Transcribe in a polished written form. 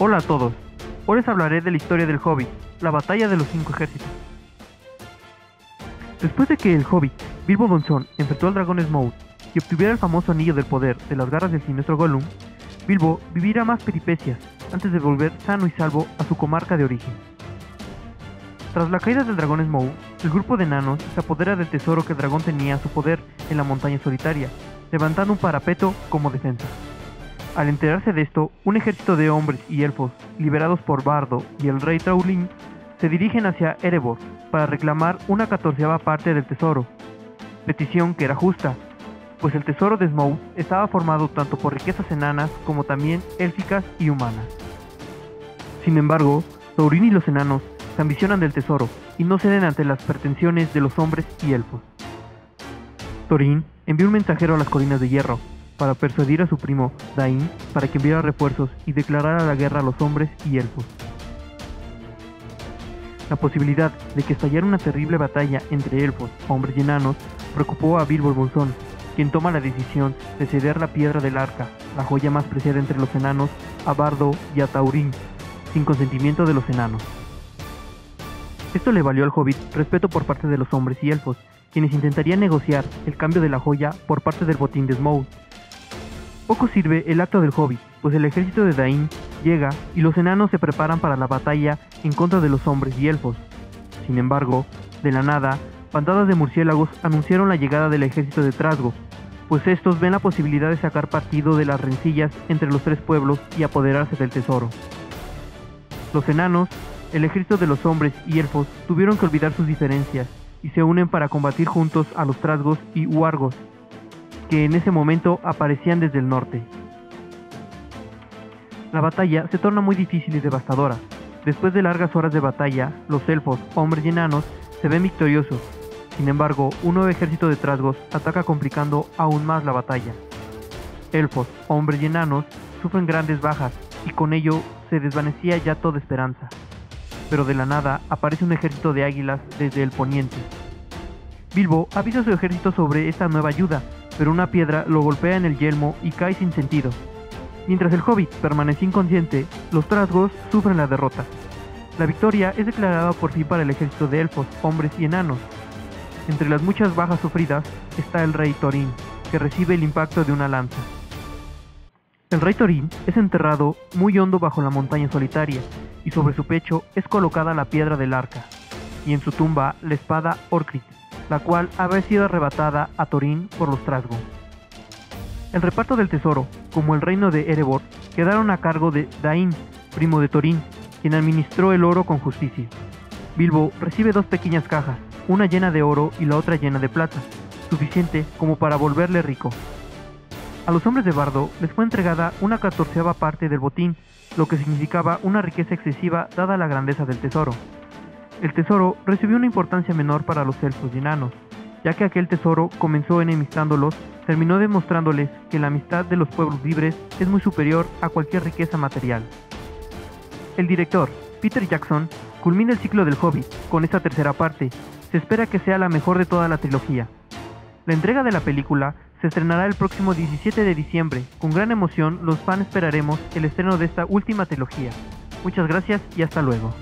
Hola a todos, hoy les hablaré de la historia del Hobbit, la batalla de los 5 ejércitos. Después de que el Hobbit, Bilbo Bolsón, enfrentó al dragón Smaug y obtuviera el famoso anillo del poder de las garras del siniestro Gollum, Bilbo vivirá más peripecias antes de volver sano y salvo a su comarca de origen. Tras la caída del dragón Smaug, el grupo de enanos se apodera del tesoro que el dragón tenía a su poder en la montaña solitaria, levantando un parapeto como defensa. Al enterarse de esto, un ejército de hombres y elfos, liderados por Bardo y el rey Traulín, se dirigen hacia Erebor para reclamar una 14ª parte del tesoro, petición que era justa, pues el tesoro de Smaug estaba formado tanto por riquezas enanas como también élficas y humanas. Sin embargo, Thorin y los enanos se ambicionan del tesoro y no ceden ante las pretensiones de los hombres y elfos. Thorin envió un mensajero a las colinas de hierro para persuadir a su primo Dain para que enviara refuerzos y declarara la guerra a los hombres y elfos. La posibilidad de que estallara una terrible batalla entre elfos, hombres y enanos preocupó a Bilbo Bolsón, quien toma la decisión de ceder la piedra del arca, la joya más preciada entre los enanos, a Bardo y a Taurín, sin consentimiento de los enanos. Esto le valió al Hobbit respeto por parte de los hombres y elfos, quienes intentarían negociar el cambio de la joya por parte del botín de Smaug. Poco sirve el acto del Hobbit, pues el ejército de Dain llega y los enanos se preparan para la batalla en contra de los hombres y elfos. Sin embargo, de la nada, bandadas de murciélagos anunciaron la llegada del ejército de Trasgo, pues estos ven la posibilidad de sacar partido de las rencillas entre los 3 pueblos y apoderarse del tesoro. Los enanos, el ejército de los hombres y elfos, tuvieron que olvidar sus diferencias y se unen para combatir juntos a los Trasgos y Huargos, que en ese momento aparecían desde el norte. La batalla se torna muy difícil y devastadora. Después de largas horas de batalla, los elfos, hombres y enanos se ven victoriosos. Sin embargo, un nuevo ejército de Trasgos ataca complicando aún más la batalla. Elfos, hombres y enanos sufren grandes bajas y con ello se desvanecía ya toda esperanza. Pero de la nada aparece un ejército de águilas desde el poniente. Bilbo avisa a su ejército sobre esta nueva ayuda, pero una piedra lo golpea en el yelmo y cae sin sentido. Mientras el Hobbit permanece inconsciente, los Trasgos sufren la derrota. La victoria es declarada por fin para el ejército de elfos, hombres y enanos. Entre las muchas bajas sufridas está el rey Thorin, que recibe el impacto de una lanza. El rey Thorin es enterrado muy hondo bajo la montaña solitaria, y sobre su pecho es colocada la piedra del arca, y en su tumba la espada Orcrist, la cual había sido arrebatada a Thorin por los Trasgo. El reparto del tesoro, como el reino de Erebor, quedaron a cargo de Dain, primo de Thorin, quien administró el oro con justicia. Bilbo recibe 2 pequeñas cajas, una llena de oro y la otra llena de plata, suficiente como para volverle rico. A los hombres de Bardo les fue entregada una 14ª parte del botín, lo que significaba una riqueza excesiva dada la grandeza del tesoro. El tesoro recibió una importancia menor para los elfos y enanos, ya que aquel tesoro comenzó enemistándolos, terminó demostrándoles que la amistad de los pueblos libres es muy superior a cualquier riqueza material. El director, Peter Jackson, culmina el ciclo del Hobbit con esta 3ª parte. Se espera que sea la mejor de toda la trilogía. La entrega de la película se estrenará el próximo 17 de diciembre. Con gran emoción, los fans esperaremos el estreno de esta última trilogía. Muchas gracias y hasta luego.